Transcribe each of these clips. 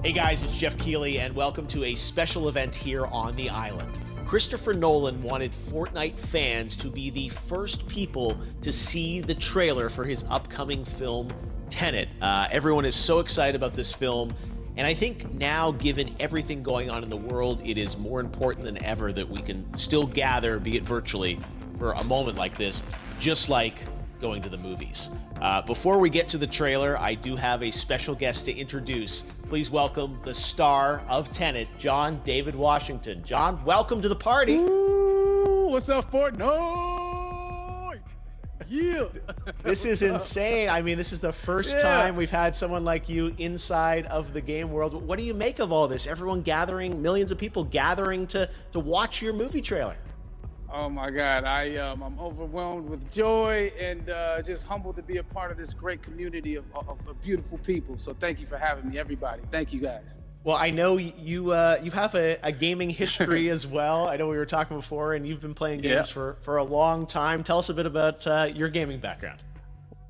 Hey guys, it's Jeff Keighley, and welcome to a special event here on the island. Christopher Nolan wanted Fortnite fans to be the first people to see the trailer for his upcoming film, TENET. Everyone is so excited about this film, and I think now, given everything going on in the world, it is more important than ever that we can still gather, be it virtually, for a moment like this, just like going to the movies. Before we get to the trailer, I do have a special guest to introduce. Please welcome the star of TENET, John David Washington. John, welcome to the party. Ooh, what's up, Fortnite? Yeah. This is insane. I mean, this is the first time we've had someone like you inside of the game world. What do you make of all this? Everyone gathering, millions of people gathering to watch your movie trailer. Oh my God, I'm overwhelmed with joy and just humbled to be a part of this great community of beautiful people. So thank you for having me, everybody. Thank you, guys. Well, I know you have a gaming history as well. I know we were talking before, and you've been playing games for a long time. Tell us a bit about your gaming background.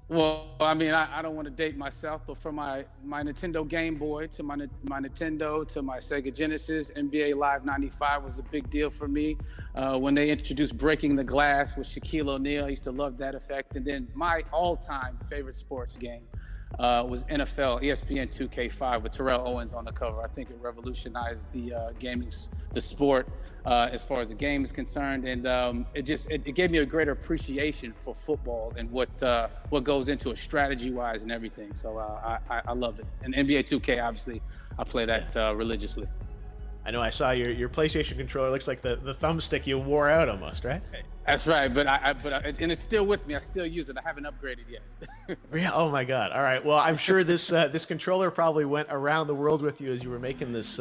Well, I mean, I don't want to date myself, but from my Nintendo Game Boy to my Nintendo to my Sega Genesis, NBA Live 95 was a big deal for me. When they introduced Breaking the Glass with Shaquille O'Neal, I used to love that effect. And then my all-time favorite sports game was NFL ESPN 2K5 with Terrell Owens on the cover. I think it revolutionized the sport as far as the game is concerned, and it gave me a greater appreciation for football and what goes into it strategy-wise and everything. So I love it. And NBA 2K, obviously, I play that religiously. I know I saw your PlayStation controller. Looks like the thumbstick you wore out almost, right? That's right, but and it's still with me. I still use it. I haven't upgraded yet. Yeah. Oh my God. All right. Well, I'm sure this controller probably went around the world with you as you were making this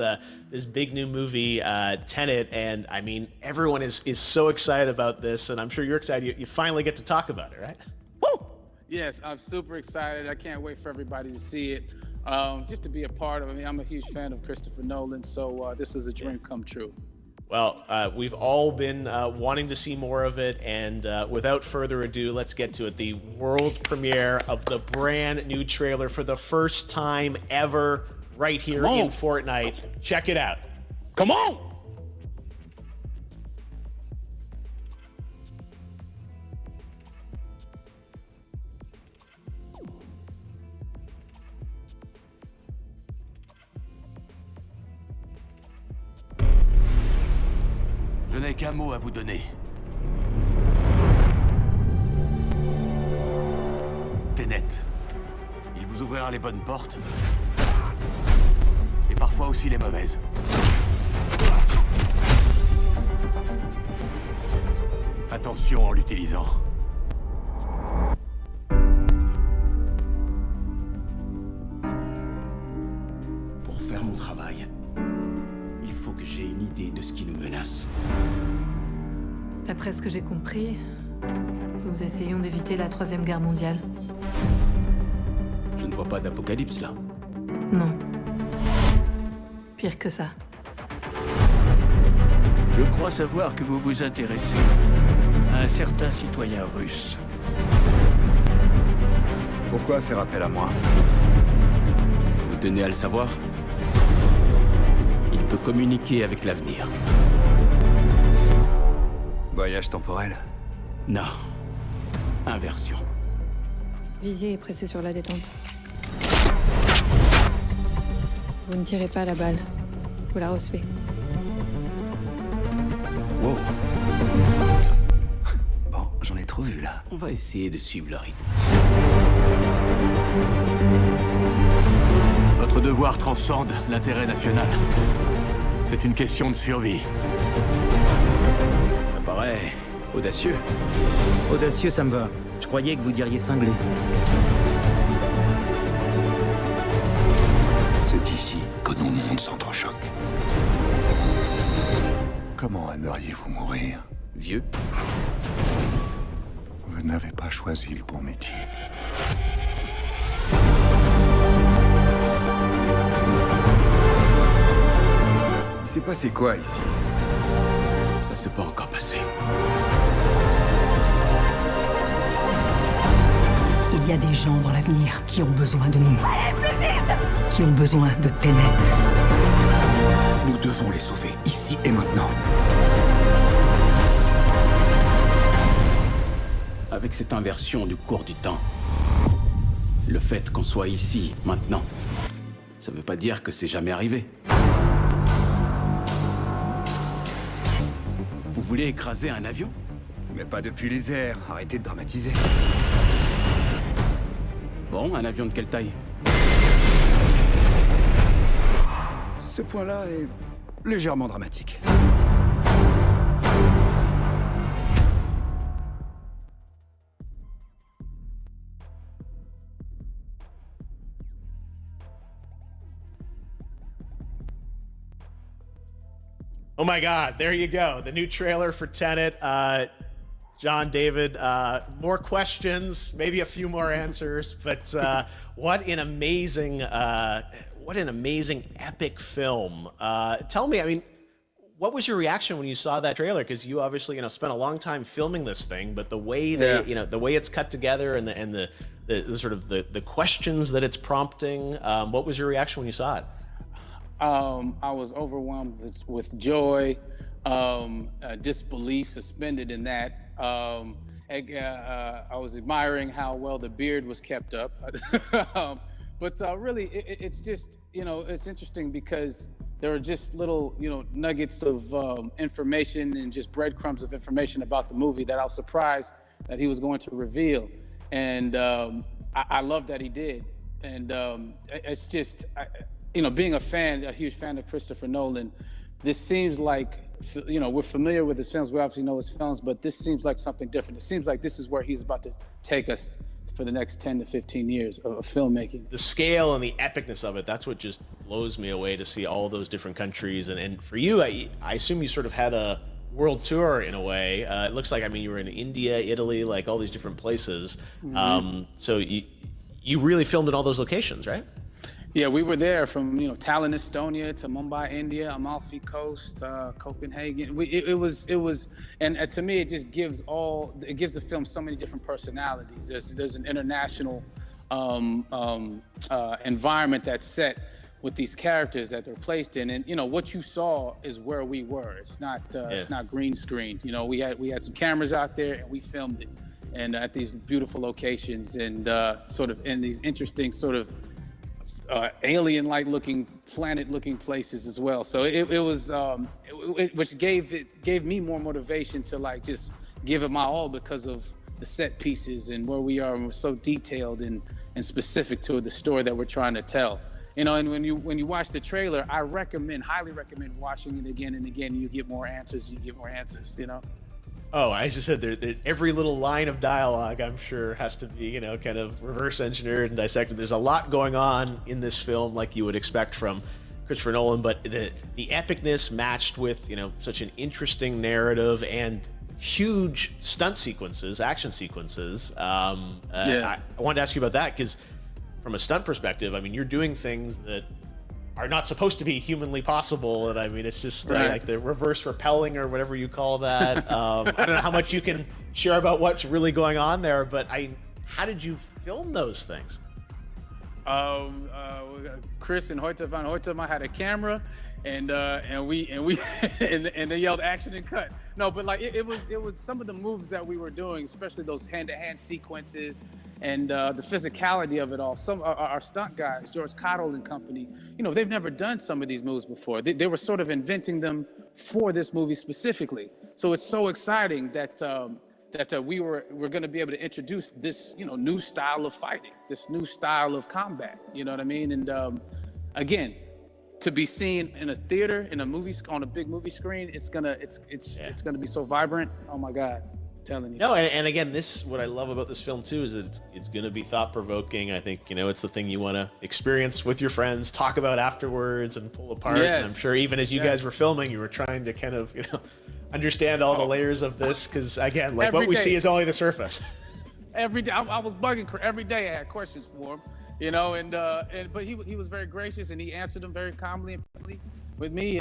big new movie, TENET. And I mean, everyone is so excited about this, and I'm sure you're excited. You finally get to talk about it, right? Woo! Yes, I'm super excited. I can't wait for everybody to see it. Just to be a part of it. I mean, I'm a huge fan of Christopher Nolan, so this is a dream come true. Well, we've all been wanting to see more of it, and without further ado, let's get to it. The world premiere of the brand new trailer for the first time ever right here in Fortnite. Check it out. Come on! Je n'ai qu'un mot à vous donner. TENET. Il vous ouvrira les bonnes portes. Et parfois aussi les mauvaises. Attention en l'utilisant. Pour faire mon travail, il faut que j'ai une idée de ce qui nous menace. D'après ce que j'ai compris, nous essayons d'éviter la Troisième Guerre mondiale. Je ne vois pas d'apocalypse là. Non. Pire que ça. Je crois savoir que vous vous intéressez à un certain citoyen russe. Pourquoi faire appel à moi? Vous tenez à le savoir? Il peut communiquer avec l'avenir. Voyage temporel? Non. Inversion. Visée et pressée sur la détente. Vous ne tirez pas la balle. Vous la recevez. Wow. Bon, j'en ai trop vu là. On va essayer de suivre le rythme. Votre devoir transcende l'intérêt national. C'est une question de survie. Ça paraît audacieux. Audacieux, ça me va. Je croyais que vous diriez cinglé. C'est ici que nos mondes s'entrechoquent. Comment aimeriez-vous mourir? Vieux. Vous n'avez pas choisi le bon métier. Il s'est passé quoi ici? Ça s'est pas encore passé. y a des gens dans l'avenir qui ont besoin de nous. Allez, plus vite! Qui ont besoin de TENET. Nous devons les sauver, ici et maintenant. Avec cette inversion du cours du temps, le fait qu'on soit ici, maintenant, ça veut pas dire que c'est jamais arrivé. Vous voulez écraser un avion? Mais pas depuis les airs, arrêtez de dramatiser. Bon, un avion de quelle taille? Ce point-là est légèrement dramatique. Oh my God, there you go. The new trailer for Tenet. John, David, more questions, maybe a few more answers, but what an amazing epic film. Tell me, I mean, what was your reaction when you saw that trailer? Because you obviously, spent a long time filming this thing, but the way the way it's cut together and the sort of the questions that it's prompting, what was your reaction when you saw it? I was overwhelmed with joy, disbelief suspended in that. I was admiring how well the beard was kept up. But really, it's just, it's interesting because there are just little, nuggets of information and just breadcrumbs of information about the movie that I was surprised that he was going to reveal. And I love that he did. And it's just, being a huge fan of Christopher Nolan, this seems like, we're familiar with his films, we obviously know his films, but this seems like something different. It seems like this is where he's about to take us for the next 10 to 15 years of filmmaking. The scale and the epicness of it, that's what just blows me away, to see all those different countries. And for you, I assume you sort of had a world tour in a way. It looks like, you were in India, Italy, like all these different places. Mm-hmm. So you really filmed in all those locations, right? Yeah, we were there from Tallinn, Estonia, to Mumbai, India, Amalfi Coast, Copenhagen. It was, and to me, it just gives the film so many different personalities. There's an international environment that's set with these characters that they're placed in, and what you saw is where we were. It's not green screened. We had some cameras out there and we filmed it, and at these beautiful locations and sort of in these interesting sort of alien-like looking, planet-looking places as well. So it was, which gave me more motivation to just give it my all because of the set pieces and where we are, and we're so detailed and specific to the story that we're trying to tell. And when you watch the trailer, I highly recommend watching it again and again. And you get more answers. Oh, I just said every little line of dialogue, I'm sure, has to be, kind of reverse engineered and dissected. There's a lot going on in this film, like you would expect from Christopher Nolan, but the epicness matched with, such an interesting narrative and huge stunt sequences, action sequences. I wanted to ask you about that because from a stunt perspective, you're doing things that are not supposed to be humanly possible, and it's just like the reverse rappelling or whatever you call that. I don't know how much you can share about what's really going on there, but how did you film those things? Chris and Hoyte van Hoytema had a camera, and they yelled action and cut. No, but it was some of the moves that we were doing, especially those hand-to-hand sequences and the physicality of it all. Some our stunt guys, George Cottle and company, they've never done some of these moves before. They were sort of inventing them for this movie specifically. So it's so exciting that we're going to be able to introduce this new style of fighting, this new style of combat. You know what I mean? And again, to be seen in a theater, in a movie, on a big movie screen, it's gonna be so vibrant. Oh my God, I'm telling you. No, and again, what I love about this film too is that it's gonna be thought provoking. I think it's the thing you want to experience with your friends, talk about afterwards, and pull apart. Yes. And I'm sure even as you guys were filming, you were trying to kind of understand all the layers of this, because again, like what we see is only the surface. Every day, I was bugging every day. I had questions for him. But he was very gracious and he answered them very calmly and with me.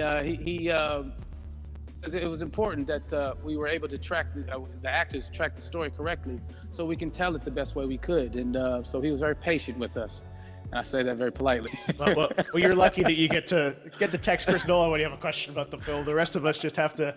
it was important that we were able to track the actors track the story correctly, so we can tell it the best way we could. And so he was very patient with us. And I say that very politely. well, you're lucky that you get to text Chris Nolan when you have a question about the film. The rest of us just have to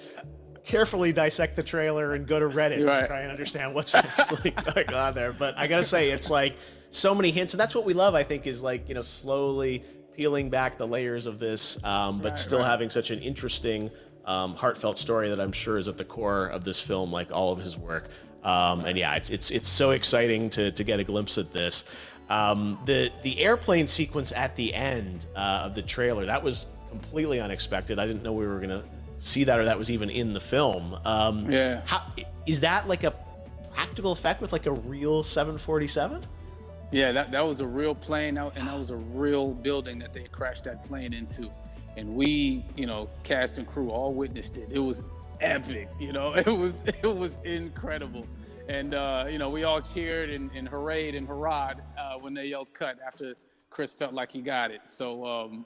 carefully dissect the trailer and go to Reddit to try and understand what's actually going on there. But I gotta say, it's like so many hints, and that's what we love, I think, is like, you know, slowly peeling back the layers of this, but still having such an interesting, heartfelt story that I'm sure is at the core of this film, like all of his work. And yeah, it's so exciting to get a glimpse at this. The airplane sequence at the end of the trailer, that was completely unexpected. I didn't know we were gonna see that, or that was even in the film. How is that, like a practical effect with like a real 747? Yeah, that was a real plane, and that was a real building that they crashed that plane into. And we, you know, cast and crew all witnessed it. It was epic, you know, it was incredible. And, you know, we all cheered and hurrayed and hurrahed when they yelled cut after Chris felt like he got it. So,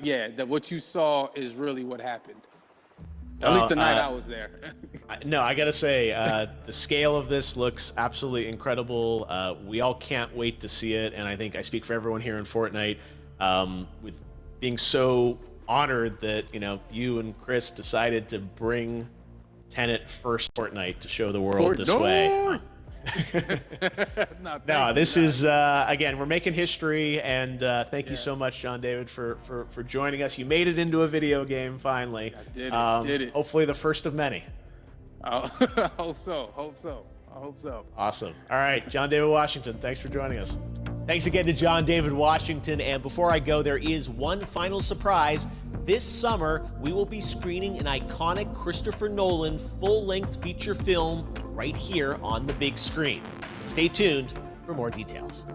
yeah, what you saw is really what happened. At least the night I was there. No, I gotta say, the scale of this looks absolutely incredible. We all can't wait to see it, and I think I speak for everyone here in Fortnite, with being so honored that, you know, you and Chris decided to bring Tenet first Fortnite to show the world this way. No, this is again, we're making history, and thank you so much, John David, for joining us. You made it into a video game finally. I did it. Hopefully the first of many. I hope so. Awesome. All right, John David Washington, thanks for joining us. Thanks again to John David Washington. And before I go, there is one final surprise. This summer, we will be screening an iconic Christopher Nolan full-length feature film right here on the big screen. Stay tuned for more details.